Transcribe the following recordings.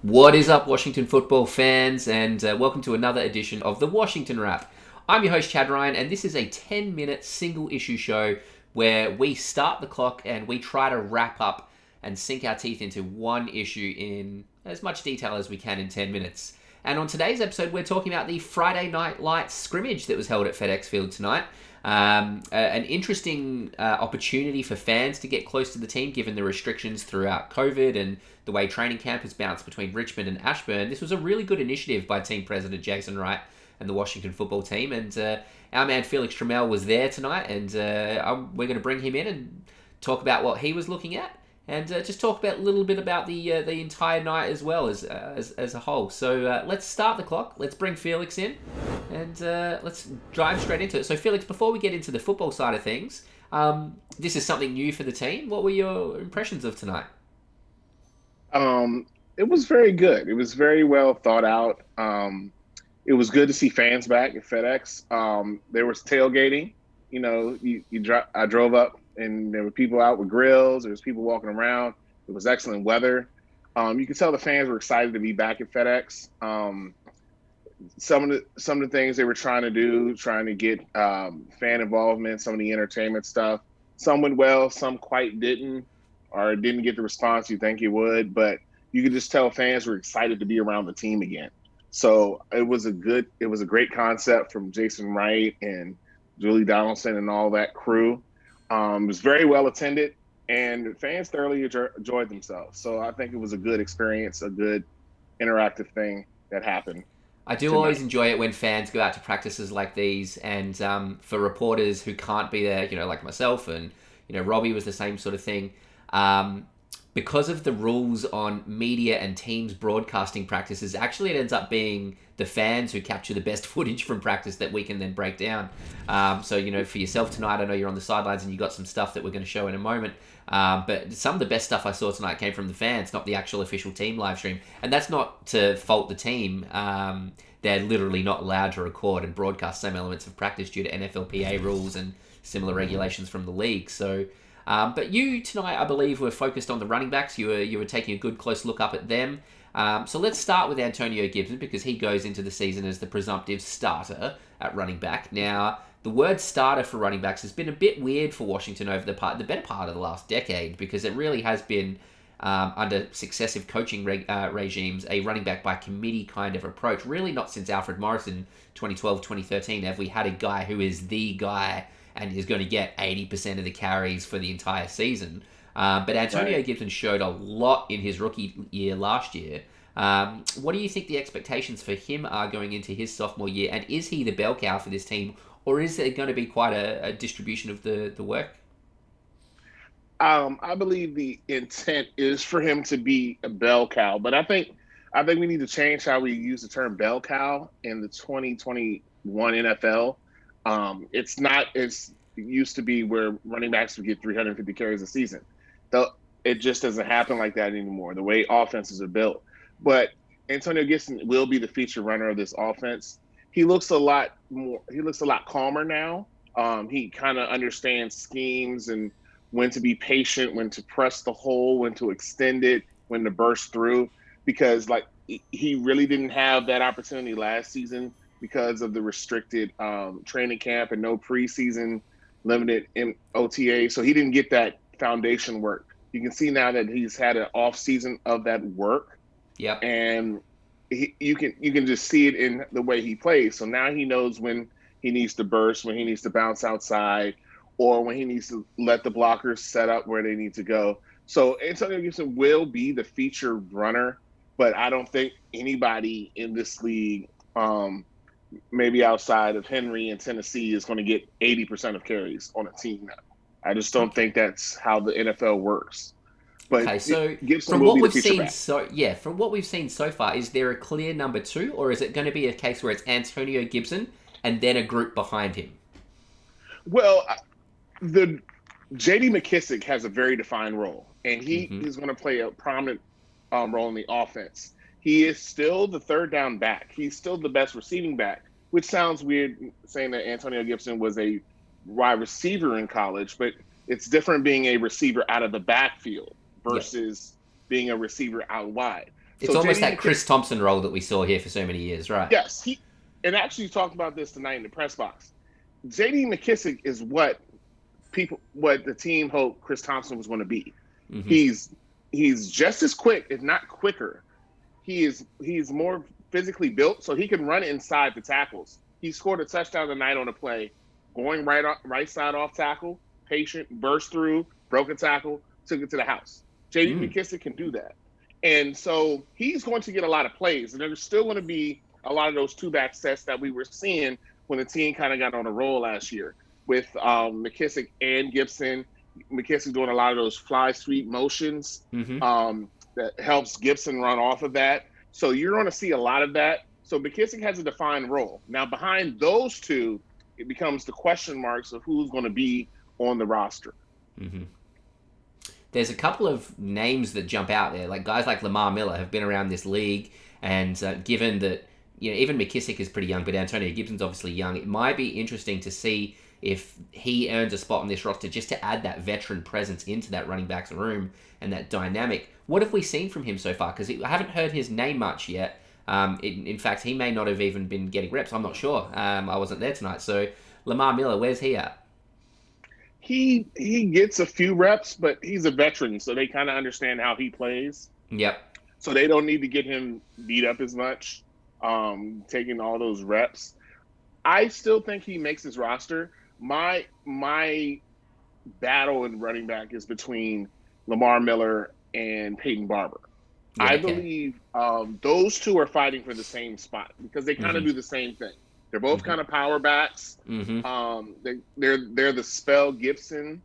What is up, Washington football fans, and welcome to another edition of the Washington Wrap. I'm your host, Chad Ryan, and this is a 10-minute single-issue show where we start the clock and we try to wrap up and sink our teeth into one issue in as much detail as we can in 10 minutes. And on today's episode, we're talking about the Friday Night Lights scrimmage that was held at FedEx Field tonight. An interesting opportunity for fans to get close to the team given the restrictions throughout COVID and the way training camp has bounced between Richmond and Ashburn. This was a really good initiative by team president Jason Wright and the Washington football team. And our man Felix Trammell was there tonight, and we're going to bring him in and talk about what he was looking at, and just talk about a little bit about the entire night as well as a whole. So let's start the clock. Let's bring Felix in, and let's dive straight into it. So Felix, before we get into the football side of things, this is something new for the team. What were your impressions of tonight? It was very good. It was very well thought out. It was good to see fans back at FedEx. There was tailgating. You know, I drove up and there were people out with grills. There was people walking around. It was excellent weather. You could tell the fans were excited to be back at FedEx. Some of the things they were trying to do, trying to get fan involvement, some of the entertainment stuff. Some went well, some quite didn't, or didn't get the response you think it would. But you could just tell fans were excited to be around the team again. So it was a great concept from Jason Wright and Julie Donaldson and all that crew. It was very well attended, and fans thoroughly enjoyed themselves. So I think it was a good experience, a good interactive thing that happened. I do tonight. always enjoy it when fans go out to practices like these, and for reporters who can't be there, like myself and Robbie was the same sort of thing. Because of the rules on media and teams broadcasting practices, actually it ends up being the fans who capture the best footage from practice that we can then break down. So, for yourself tonight, I know you're on the sidelines and you got some stuff that we're going to show in a moment. But some of the best stuff I saw tonight came from the fans, not the actual official team live stream. And that's not to fault the team. They're literally not allowed to record and broadcast some elements of practice due to NFLPA rules and similar regulations from the league. So... but you tonight, I believe, were focused on the running backs. You were taking a good close look up at them. So let's start with Antonio Gibson, because he goes into the season as the presumptive starter at running back. Now, the word starter for running backs has been a bit weird for Washington over the better part of the last decade, because it really has been, under successive coaching regimes, a running back by committee kind of approach. Really not since Alfred Morrison 2012, 2013 have we had a guy who is the guy and is going to get 80% of the carries for the entire season. But Antonio Gibson showed a lot in his rookie year last year. What do you think the expectations for him are going into his sophomore year? And is he the bell cow for this team? Or is there going to be quite a distribution of the work? I believe the intent is for him to be a bell cow. But I think we need to change how we use the term bell cow in the 2021 NFL. It's not as it used to be where running backs would get 350 carries a season. It just doesn't happen like that anymore, the way offenses are built. But Antonio Gibson will be the feature runner of this offense. He looks a lot calmer now. He kind of understands schemes and when to be patient, when to press the hole, when to extend it, when to burst through, because he really didn't have that opportunity last season because of the restricted training camp and no preseason, limited in OTA. So he didn't get that foundation work. You can see now that he's had an off season of that work. Yep. And you can just see it in the way he plays. So now he knows when he needs to burst, when he needs to bounce outside, or when he needs to let the blockers set up where they need to go. So Antonio Gibson will be the feature runner, but I don't think anybody in this league, maybe outside of Henry and Tennessee, is going to get 80% of carries on a team now. I just don't think that's how the NFL works. But okay, so Gibson from will what be the we've feature seen, back. from what we've seen so far, is there a clear number two, or is it going to be a case where it's Antonio Gibson and then a group behind him? Well, the J.D. McKissick has a very defined role, and he is going to play a prominent role in the offense. He is still the third down back. He's still the best receiving back, which sounds weird saying that Antonio Gibson was a wide receiver in college, but it's different being a receiver out of the backfield versus being a receiver out wide. It's So almost JD that McKissic, Chris Thompson role that we saw here for so many years, right? yes, and actually talked about this tonight in the press box. JD McKissic is what the team hoped Chris Thompson was going to be. Mm-hmm. He's just as quick, if not quicker. He's more physically built, so he can run inside the tackles. He scored a touchdown tonight on a play, going right side off tackle, patient, burst through, broke a tackle, took it to the house. JD McKissic can do that. And so he's going to get a lot of plays, and there's still going to be a lot of those two-back sets that we were seeing when the team kind of got on a roll last year with McKissic and Gibson. McKissic doing a lot of those fly sweep motions that helps Gibson run off of that. So you're going to see a lot of that. So McKissic has a defined role. Now, behind those two, it becomes the question marks of who's going to be on the roster. Mm-hmm. There's a couple of names that jump out there, like guys like Lamar Miller have been around this league, and given that even McKissic is pretty young, but Antonio Gibson's obviously young, it might be interesting to see if he earns a spot on this roster just to add that veteran presence into that running backs room and that dynamic. What have we seen from him so far? Because I haven't heard his name much yet. In fact, he may not have even been getting reps. I'm not sure. I wasn't there tonight. So Lamar Miller, where's he at? He gets a few reps, but he's a veteran, so they kind of understand how he plays. Yep. So they don't need to get him beat up as much, taking all those reps. I still think he makes his roster. My battle in running back is between Lamar Miller and Peyton Barber. Yeah, I believe those two are fighting for the same spot because they kind of do the same thing. They're both kind of power backs. They're the spell Gibson.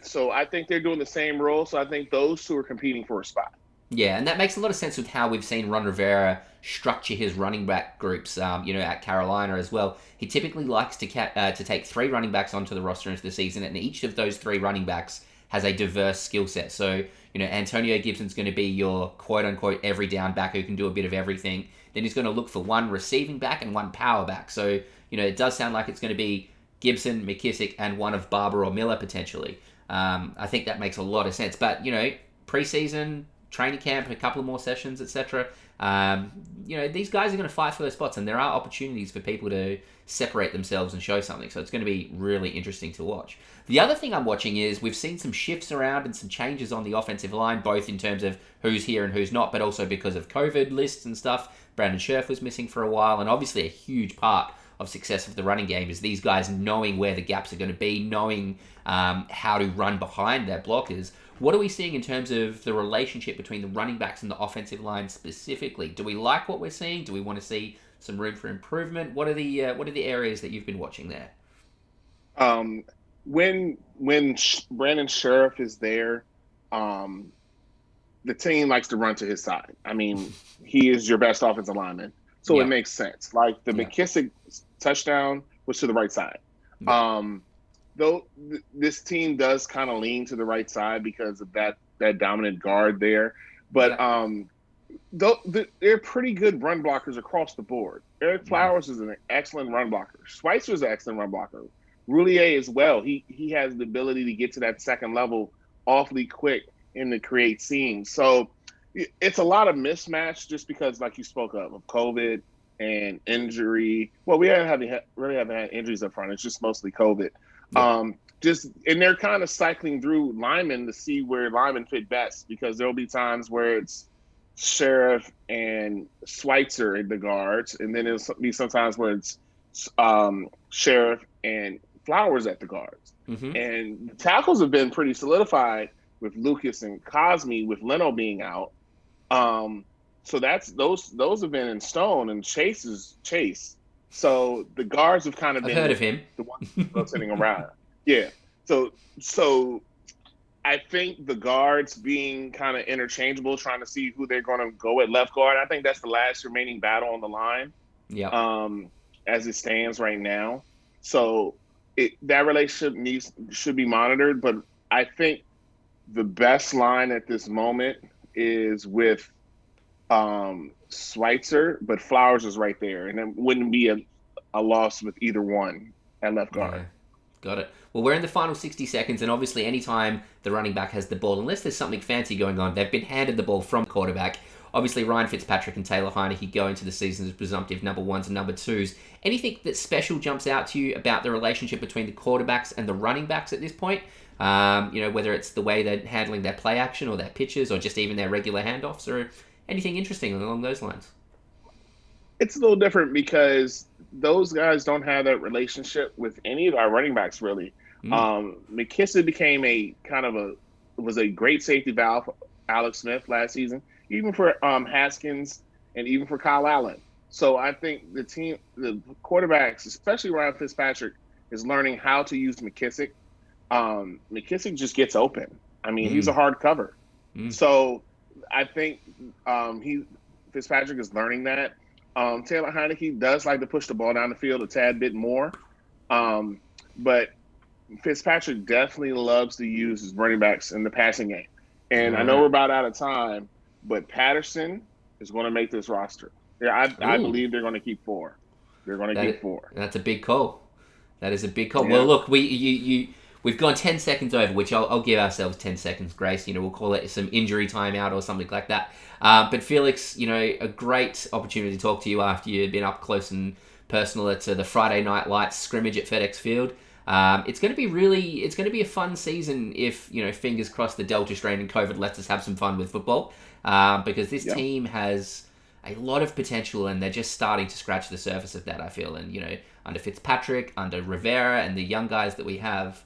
So I think they're doing the same role. So I think those two are competing for a spot. Yeah, and that makes a lot of sense with how we've seen Ron Rivera structure his running back groups, at Carolina as well. He typically likes to take 3 running backs onto the roster into the season, and each of those 3 running backs has a diverse skill set. So, Antonio Gibson's going to be your quote-unquote every down back who can do a bit of everything. Then he's going to look for 1 receiving back and 1 power back. So, it does sound like it's going to be Gibson, McKissic, and one of Barber or Miller potentially. I think that makes a lot of sense. But, preseason, training camp, a couple of more sessions, etc. These guys are going to fight for those spots, and there are opportunities for people to separate themselves and show something. So it's going to be really interesting to watch. The other thing I'm watching is we've seen some shifts around and some changes on the offensive line, both in terms of who's here and who's not, but also because of COVID lists and stuff. Brandon Scherf was missing for a while, and obviously a huge part of success of the running game is these guys knowing where the gaps are going to be, knowing how to run behind their blockers. What are we seeing in terms of the relationship between the running backs and the offensive line specifically? Do we like what we're seeing? Do we want to see some room for improvement? What are the areas that you've been watching there? When Brandon Scherf is there, the team likes to run to his side. I mean, he is your best offensive lineman, so it makes sense. Like the McKissic touchdown was to the right side. Though this team does kind of lean to the right side because of that dominant guard there, but they're pretty good run blockers across the board. Eric Flowers is an excellent run blocker. Schweitzer is an excellent run blocker. Roulier as well. He has the ability to get to that second level awfully quick and to create seams. So it's a lot of mismatch just because, like you spoke of COVID and injury. Well, we really haven't had injuries up front. It's just mostly COVID. And they're kind of cycling through linemen to see where linemen fit best, because there'll be times where it's Sheriff and Schweitzer in the guards, and then it'll be sometimes where it's Sheriff and Flowers at the guards. And the tackles have been pretty solidified with Lucas and Cosme, with Leno being out. So that's those have been in stone, and Chase is Chase. So the guards have kind of been heard of him. The ones rotating around. Yeah. So I think the guards being kind of interchangeable, trying to see who they're going to go at left guard. I think that's the last remaining battle on the line. Yeah. As it stands right now. So that relationship should be monitored, but I think the best line at this moment is with Schweitzer, but Flowers is right there, and it wouldn't be a loss with either one at left guard. Yeah. Got it. Well, we're in the final 60 seconds, and obviously anytime the running back has the ball, unless there's something fancy going on, they've been handed the ball from quarterback. Obviously, Ryan Fitzpatrick and Taylor Heineke go into the season as presumptive number ones and number twos. Anything that special jumps out to you about the relationship between the quarterbacks and the running backs at this point? Whether it's the way they're handling their play action or their pitches or just even their regular handoffs or anything interesting along those lines? It's a little different because those guys don't have that relationship with any of our running backs, really. McKissick became was a great safety valve for Alex Smith last season, even for Haskins and even for Kyle Allen. So I think the quarterbacks, especially Ryan Fitzpatrick, is learning how to use McKissick. McKissick just gets open. I mean, he's a hard cover. So I think Fitzpatrick is learning that. Taylor Heineke does like to push the ball down the field a tad bit more. But Fitzpatrick definitely loves to use his running backs in the passing game. And I know we're about out of time, but Patterson is going to make this roster. Yeah, I believe they're going to keep 4. They're going to keep 4. That's a big call. That is a big call. Yeah. Well, look, we've gone 10 seconds over, which I'll give ourselves 10 seconds grace. We'll call it some injury timeout or something like that. But Felix, a great opportunity to talk to you after you've been up close and personal at the Friday Night Lights scrimmage at FedEx Field. It's going to be a fun season if, fingers crossed the Delta strain and COVID lets us have some fun with football. Because this team has a lot of potential and they're just starting to scratch the surface of that, I feel. And, under Fitzpatrick, under Rivera and the young guys that we have,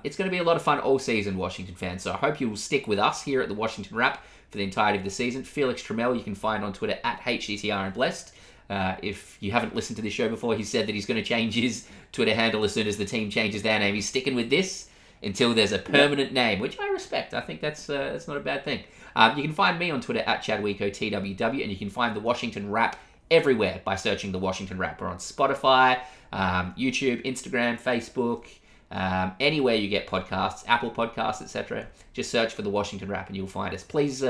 it's going to be a lot of fun all season, Washington fans. So I hope you will stick with us here at the Washington Wrap for the entirety of the season. Felix Trammell, you can find on Twitter at HCTR and Blessed. If you haven't listened to the show before, he said that he's going to change his Twitter handle as soon as the team changes their name. He's sticking with this until there's a permanent name, which I respect. I think that's not a bad thing. You can find me on Twitter at ChadwicoTWW, and you can find the Washington Wrap everywhere by searching the Washington Wrap. We're on Spotify, YouTube, Instagram, Facebook, anywhere you get podcasts, Apple Podcasts, etc. Just search for the Washington Wrap and you'll find us. Please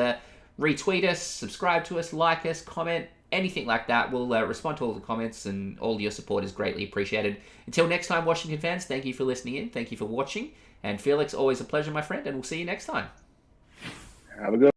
retweet us, subscribe to us, like us, comment, anything like that. We'll respond to all the comments, and all your support is greatly appreciated. Until next time, Washington fans, thank you for listening in. Thank you for watching. And Felix, always a pleasure, my friend, and we'll see you next time. Have a good